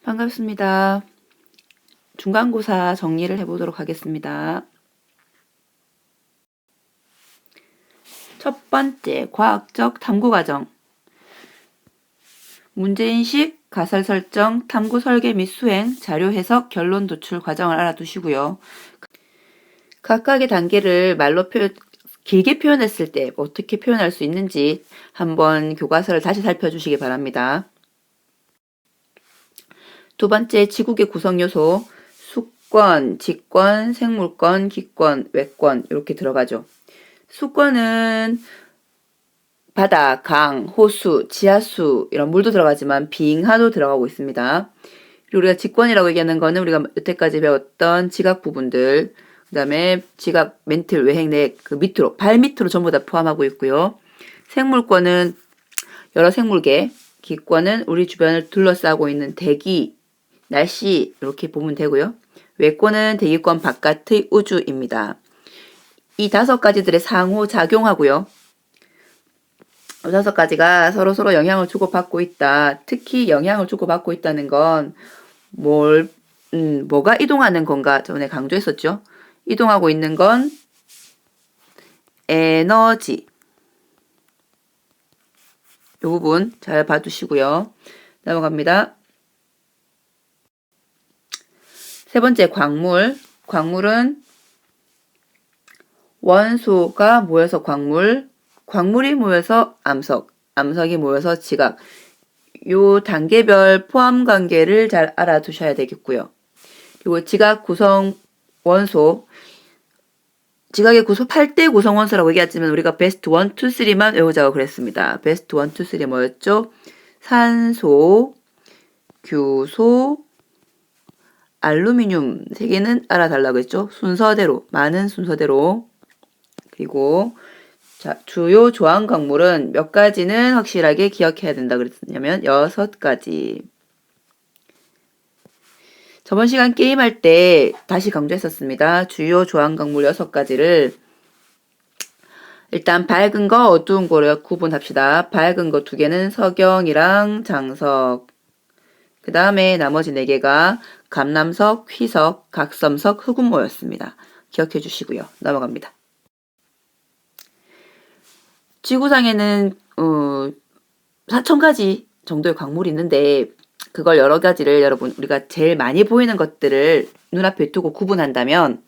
반갑습니다. 중간고사 정리를 해보도록 하겠습니다. 첫 번째, 과학적 탐구과정. 문제인식, 가설 설정, 탐구 설계 및 수행, 자료 해석, 결론 도출 과정을 알아두시고요. 각각의 단계를 말로 길게 표현했을 때 어떻게 표현할 수 있는지 한번 교과서를 다시 살펴주시기 바랍니다. 두 번째, 지국의 구성 요소, 수권, 직권, 생물권, 기권, 외권 이렇게 들어가죠. 수권은 바다, 강, 호수, 지하수 이런 물도 들어가지만 빙하도 들어가고 있습니다. 그리고 우리가 직권이라고 얘기하는 거는 우리가 여태까지 배웠던 지각 부분들, 그 다음에 지각, 멘틀, 외행, 내 그 밑으로, 발 밑으로 전부 다 포함하고 있고요. 생물권은 여러 생물계, 기권은 우리 주변을 둘러싸고 있는 대기, 날씨 이렇게 보면 되고요. 외권은 대기권 바깥의 우주입니다. 이 5가지들의 상호작용하고요. 이 5가지가 서로 영향을 주고받고 있다. 특히 영향을 주고받고 있다는 건 뭐가 이동하는 건가 전에 강조했었죠. 이동하고 있는 건 에너지. 이 부분 잘 봐두시고요. 넘어갑니다. 세 번째, 광물. 광물은 원소가 모여서 광물, 광물이 모여서 암석, 암석이 모여서 지각. 요 단계별 포함 관계를 잘 알아두셔야 되겠고요. 그리고 지각 구성 원소, 지각의 구성 8대 구성 원소라고 얘기했지만 우리가 베스트 1, 2, 3만 외우자고 그랬습니다. 베스트 1, 2, 3 뭐였죠? 산소, 규소, 알루미늄 3개는 알아달라고 했죠. 순서대로, 많은 순서대로. 그리고 자, 주요 조항 광물은 몇 가지는 확실하게 기억해야 된다 그랬냐면 6가지. 저번 시간 게임할 때 다시 강조했었습니다. 주요 조항 광물 6가지를 일단 밝은 거, 어두운 거를 구분합시다. 밝은 거 2개는 석영이랑 장석. 그 다음에 나머지 4개가 감남석, 휘석, 각섬석, 흑운모였습니다. 기억해 주시고요. 넘어갑니다. 지구상에는 4,000가지 정도의 광물이 있는데 그걸 여러 가지를 여러분 우리가 제일 많이 보이는 것들을 눈앞에 두고 구분한다면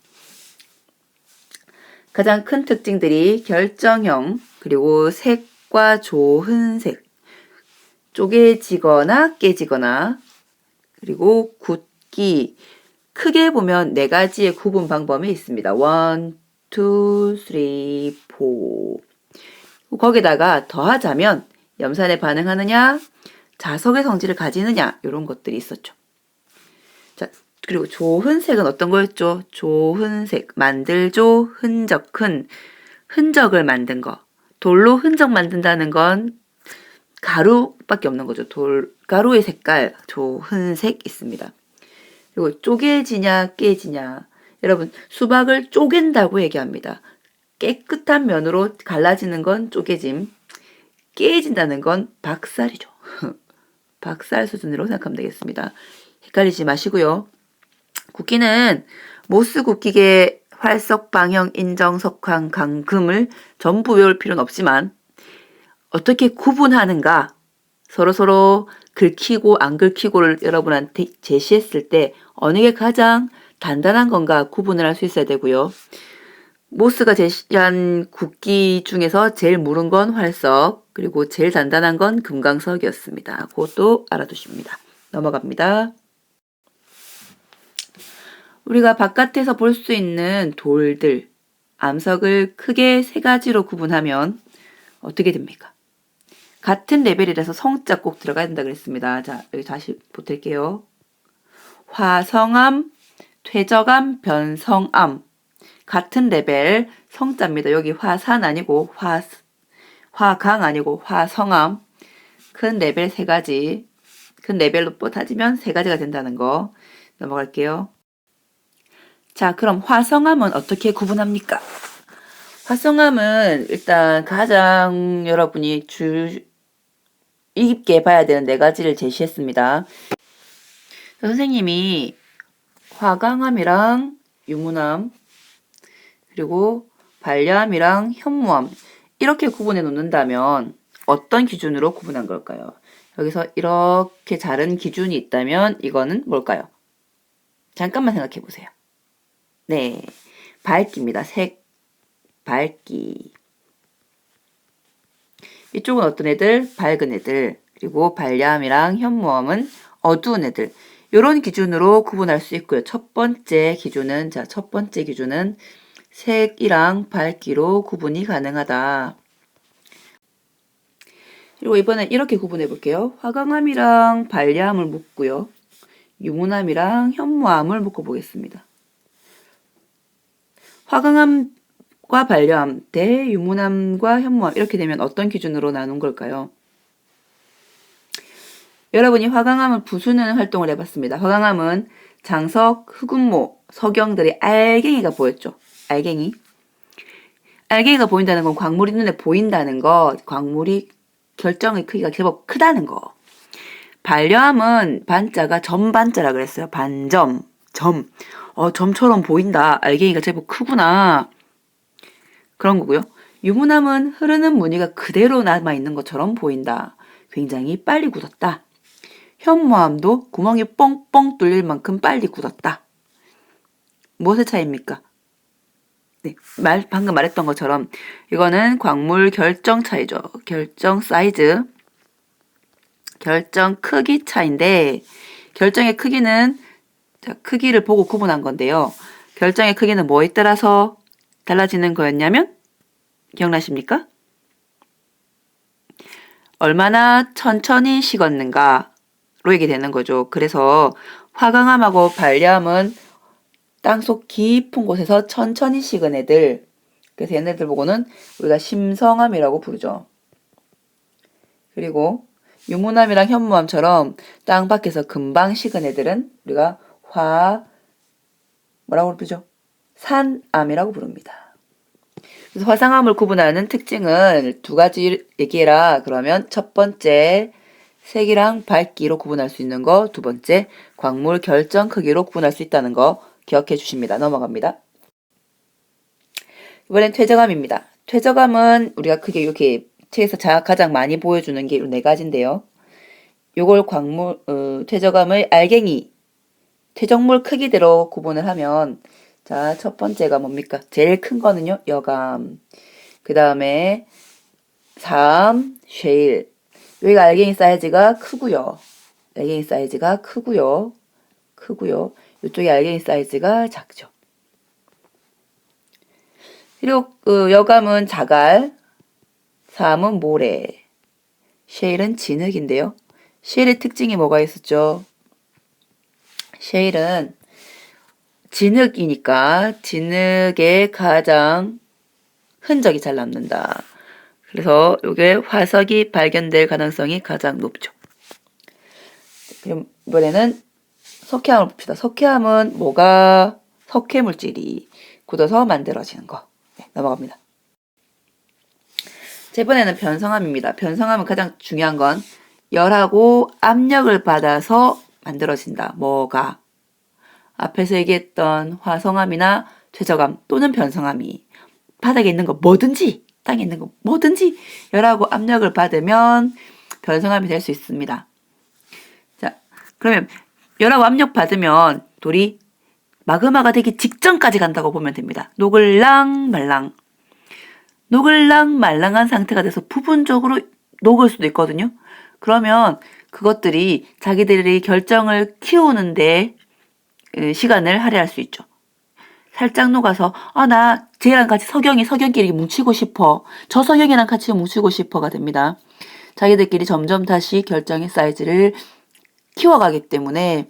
가장 큰 특징들이 결정형 그리고 색과 조흔색 쪼개지거나 깨지거나 그리고 굳기 크게 보면 4가지의 구분 방법이 있습니다. 1, 2, 3, 4 거기다가 더하자면 염산에 반응하느냐 자석의 성질을 가지느냐 이런 것들이 있었죠. 자, 그리고 조흔색은 어떤 거였죠? 조흔색 만들조 흔적흔 흔적을 만든 거 돌로 흔적 만든다는 건 가루밖에 없는 거죠. 가루의 색깔 조흔색 있습니다. 그리고 쪼개지냐 깨지냐 여러분 수박을 쪼갠다고 얘기합니다. 깨끗한 면으로 갈라지는 건 쪼개짐 깨진다는 건 박살이죠. 박살 수준으로 생각하면 되겠습니다. 헷갈리지 마시고요. 굵기는 모스 굵기계 활석 방형 인정 석황 강금을 전부 외울 필요는 없지만 어떻게 구분하는가 서로 긁히고 안 긁히고를 여러분한테 제시했을 때 어느 게 가장 단단한 건가 구분을 할 수 있어야 되고요. 모스가 제시한 굵기 중에서 제일 무른 건 활석 그리고 제일 단단한 건 금강석이었습니다. 그것도 알아두십니다. 넘어갑니다. 우리가 바깥에서 볼 수 있는 돌들, 암석을 크게 3가지로 구분하면 어떻게 됩니까? 같은 레벨이라서 성자 꼭 들어가야 된다 그랬습니다. 자, 여기 다시 보탤게요. 화성암, 퇴적암, 변성암. 같은 레벨 성자입니다. 여기 화산 아니고 화강 아니고 화성암. 큰 레벨 3가지. 큰 레벨로 따지면 3가지가 된다는 거 넘어갈게요. 자, 그럼 화성암은 어떻게 구분합니까? 화성암은 일단 가장 여러분이 주의 깊게 봐야 되는 4가지를 제시했습니다. 선생님이 화강암이랑 유문암 그리고 반려암이랑 현무암 이렇게 구분해 놓는다면 어떤 기준으로 구분한 걸까요? 여기서 이렇게 다른 기준이 있다면 이거는 뭘까요? 잠깐만 생각해 보세요. 네, 밝기입니다. 색, 밝기. 이쪽은 어떤 애들? 밝은 애들. 그리고 반려암이랑 현무암은 어두운 애들. 이런 기준으로 구분할 수 있고요. 첫 번째 기준은 색이랑 밝기로 구분이 가능하다. 그리고 이번엔 이렇게 구분해 볼게요. 화강암이랑 반려암을 묶고요. 유문암이랑 현무암을 묶어 보겠습니다. 화강암과 반려암 대 유문암과 현무암 이렇게 되면 어떤 기준으로 나눈 걸까요? 여러분이 화강암을 부수는 활동을 해봤습니다. 화강암은 장석, 흑운모, 석영들의 알갱이가 보였죠. 알갱이가 보인다는 건 광물이 눈에 보인다는 거, 광물이 결정의 크기가 제법 크다는 거. 반려암은 반자가 점반자라 그랬어요. 반점, 점. 점처럼 보인다. 알갱이가 제법 크구나. 그런 거고요. 유문암은 흐르는 무늬가 그대로 남아있는 것처럼 보인다. 굉장히 빨리 굳었다. 현무암도 구멍이 뻥뻥 뚫릴 만큼 빨리 굳었다. 무엇의 차이입니까? 네, 방금 말했던 것처럼 이거는 광물 결정 차이죠. 결정 사이즈, 결정 크기 차인데 결정의 크기는 크기를 보고 구분한 건데요. 결정의 크기는 뭐에 따라서 달라지는 거였냐면 기억나십니까? 얼마나 천천히 식었는가로 얘기되는 거죠. 그래서 화강암하고 반려암은 땅속 깊은 곳에서 천천히 식은 애들, 그래서 얘네들 보고는 우리가 심성암이라고 부르죠. 그리고 유문암이랑 현무암처럼 땅 밖에서 금방 식은 애들은 우리가 뭐라고 부르죠? 산암이라고 부릅니다. 그래서 화상암을 구분하는 특징을 두 가지 얘기해라. 그러면 첫 번째 색이랑 밝기로 구분할 수 있는 거, 두 번째 광물 결정 크기로 구분할 수 있다는 거 기억해 주십니다. 넘어갑니다. 이번엔 퇴적암입니다. 퇴적암은 우리가 크게 이렇게 책에서 가장 많이 보여주는 게 이 네 가지인데요. 요걸 퇴적암의 알갱이, 퇴적물 크기대로 구분을 하면 자, 첫 번째가 뭡니까? 제일 큰 거는요, 여감. 그 다음에 사암, 쉐일. 여기가 알갱이 사이즈가 크고요. 알갱이 사이즈가 크고요. 이쪽에 알갱이 사이즈가 작죠. 그리고 여감은 자갈, 사암은 모래, 쉐일은 진흙인데요. 쉐일의 특징이 뭐가 있었죠? 쉐일은 진흙이니까 진흙에 가장 흔적이 잘 남는다. 그래서 이게 화석이 발견될 가능성이 가장 높죠. 그럼 이번에는 석회암을 봅시다. 석회암은 뭐가 석회 물질이 굳어서 만들어지는 거. 네, 넘어갑니다. 자, 이번에는 변성암입니다. 변성암은 가장 중요한 건 열하고 압력을 받아서 만들어진다. 뭐가? 앞에서 얘기했던 화성암이나 퇴적암 또는 변성암이 바닥에 있는 거 뭐든지 땅에 있는 거 뭐든지 열하고 압력을 받으면 변성암이 될 수 있습니다. 자, 그러면 열하고 압력 받으면 돌이 마그마가 되기 직전까지 간다고 보면 됩니다. 노글랑말랑. 노글랑말랑한 상태가 돼서 부분적으로 녹을 수도 있거든요. 그러면 그것들이 자기들이 결정을 키우는데 시간을 할애할 수 있죠. 살짝 녹아서 나 쟤랑 같이 석영끼리 뭉치고 싶어. 저 석영이랑 같이 뭉치고 싶어가 됩니다. 자기들끼리 점점 다시 결정의 사이즈를 키워가기 때문에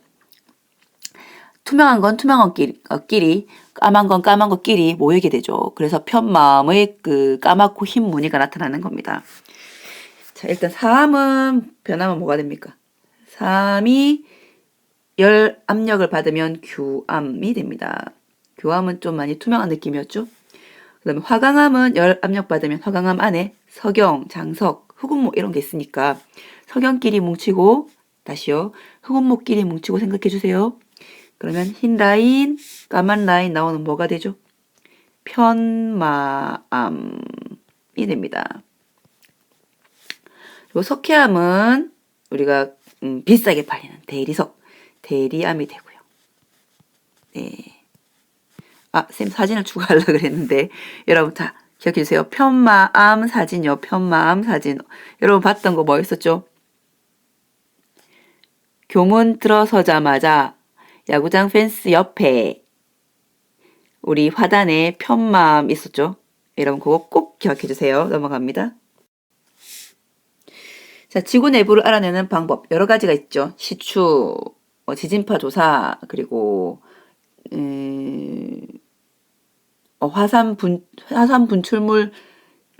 투명한 건 투명한 끼리, 까만 건 까만 것끼리 모이게 되죠. 그래서 편마음의 그 까맣고 흰 무늬가 나타나는 겁니다. 자, 일단 사암은 변하면 뭐가 됩니까? 사암이 열 압력을 받으면 규암이 됩니다. 규암은 좀 많이 투명한 느낌이었죠. 그 다음에 화강암은 열 압력 받으면 화강암 안에 석영, 장석, 흑운모 이런 게 있으니까 석영끼리 뭉치고 다시요. 흑원목끼리 뭉치고 생각해 주세요. 그러면 흰 라인, 까만 라인 나오는 뭐가 되죠? 편마암이 됩니다. 그리고 석회암은 우리가 비싸게 팔리는 대리석, 대리암이 되고요. 네. 아, 쌤 사진을 추가하려고 그랬는데 여러분 다 기억해 주세요. 편마암 사진요. 편마암 사진. 여러분 봤던 거 뭐 있었죠? 교문 들어서자마자 야구장 펜스 옆에 우리 화단에 편마암 있었죠? 여러분 그거 꼭 기억해 주세요. 넘어갑니다. 자, 지구 내부를 알아내는 방법 여러 가지가 있죠. 시추, 지진파 조사, 그리고 화산 분출물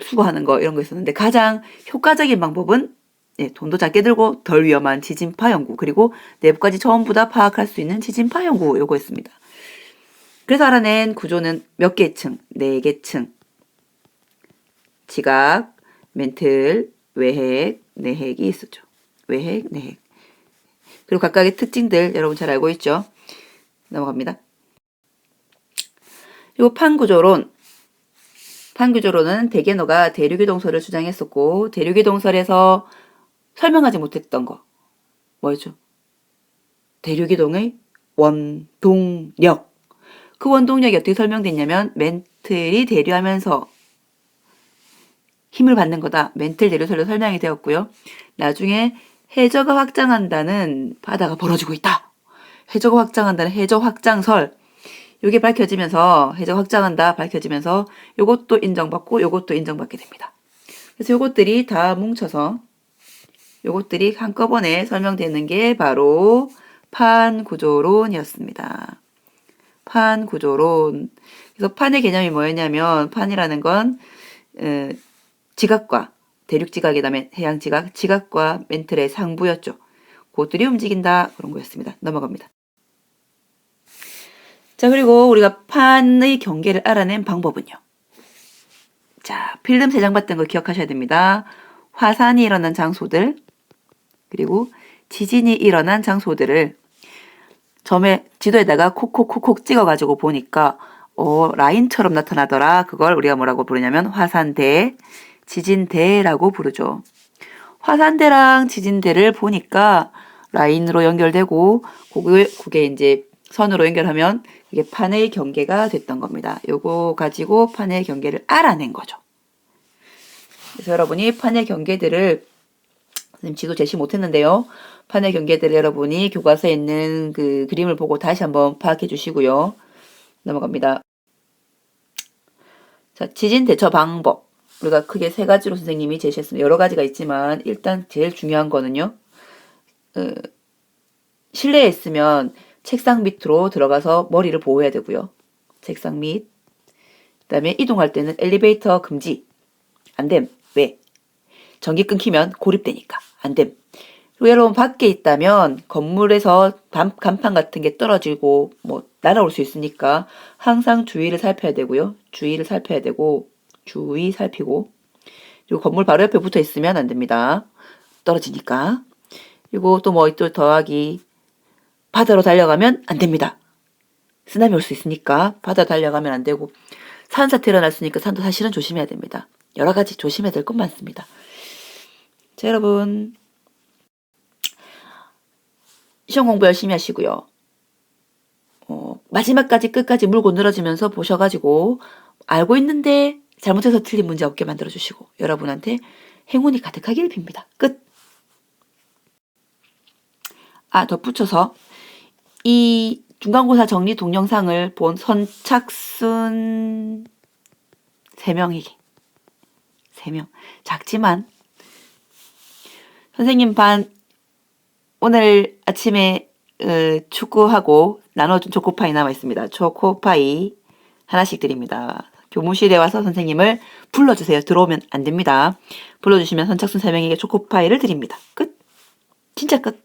수거하는 거 이런 거 있었는데 가장 효과적인 방법은 돈도 작게 들고 덜 위험한 지진파 연구 그리고 내부까지 전부 다 파악할 수 있는 지진파 연구 요거였습니다. 그래서 알아낸 구조는 몇 개 층? 4개 층. 지각, 멘틀, 외핵, 내핵이 있었죠. 외핵, 내핵. 그리고 각각의 특징들 여러분 잘 알고 있죠? 넘어갑니다. 그리고 판구조론. 판구조론은 데게너가 대륙의 동설을 주장했었고 대륙의 동설에서 설명하지 못했던 거 뭐였죠? 대륙이동의 원동력. 그 원동력이 어떻게 설명됐냐면 멘틀이 대류하면서 힘을 받는 거다. 멘틀 대류설로 설명이 되었고요. 나중에 해저가 확장한다는 바다가 벌어지고 있다. 해저가 확장한다는 해저 확장설. 요게 밝혀지면서 해저 확장한다 밝혀지면서 요것도 인정받고 요것도 인정받게 됩니다. 그래서 요것들이 다 뭉쳐서 요것들이 한꺼번에 설명되는 게 바로 판구조론이었습니다. 판구조론. 그래서 판의 개념이 뭐였냐면 판이라는 건 지각과 대륙지각 그다음에 해양지각, 지각과 멘틀의 상부였죠. 그것들이 움직인다 그런 거였습니다. 넘어갑니다. 자, 그리고 우리가 판의 경계를 알아낸 방법은요. 자, 필름 3장 봤던 거 기억하셔야 됩니다. 화산이 일어난 장소들 그리고 지진이 일어난 장소들을 점에 지도에다가 콕콕콕콕 찍어가지고 보니까 라인처럼 나타나더라. 그걸 우리가 뭐라고 부르냐면 화산대, 지진대라고 부르죠. 화산대랑 지진대를 보니까 라인으로 연결되고 그게 이제 선으로 연결하면 이게 판의 경계가 됐던 겁니다. 요거 가지고 판의 경계를 알아낸 거죠. 그래서 여러분이 판의 경계들을 선생님 지도 제시 못했는데요. 판의 경계들을 여러분이 교과서에 있는 그 그림을 보고 다시 한번 파악해 주시고요. 넘어갑니다. 자, 지진 대처 방법. 우리가 크게 3가지로 선생님이 제시했습니다. 여러 가지가 있지만 일단 제일 중요한 거는요. 실내에 있으면 책상 밑으로 들어가서 머리를 보호해야 되고요. 책상 밑. 그다음에 이동할 때는 엘리베이터 금지. 안 됨. 왜? 전기 끊기면 고립되니까. 안 됨. 그리고 여러분 밖에 있다면 건물에서 간판 같은 게 떨어지고 뭐 날아올 수 있으니까 항상 주위를 살펴야 되고요. 주위를 살펴야 되고 주위 살피고 그리고 건물 바로 옆에 붙어 있으면 안 됩니다. 떨어지니까. 그리고 또 뭐 또 더하기 바다로 달려가면 안 됩니다. 쓰나미 올 수 있으니까 바다 달려가면 안 되고 산사태 일어났으니까 산도 사실은 조심해야 됩니다. 여러 가지 조심해야 될 것 많습니다. 자, 여러분 시험 공부 열심히 하시고요. 마지막까지 끝까지 물고 늘어지면서 보셔가지고 알고 있는데 잘못해서 틀린 문제 없게 만들어주시고 여러분한테 행운이 가득하길 빕니다. 끝. 덧붙여서 이 중간고사 정리 동영상을 본 선착순 3명에게 3명 작지만 선생님 반 오늘 아침에 축구하고 나눠준 초코파이 남아있습니다. 초코파이 하나씩 드립니다. 교무실에 와서 선생님을 불러주세요. 들어오면 안 됩니다. 불러주시면 선착순 3명에게 초코파이를 드립니다. 끝. 진짜 끝.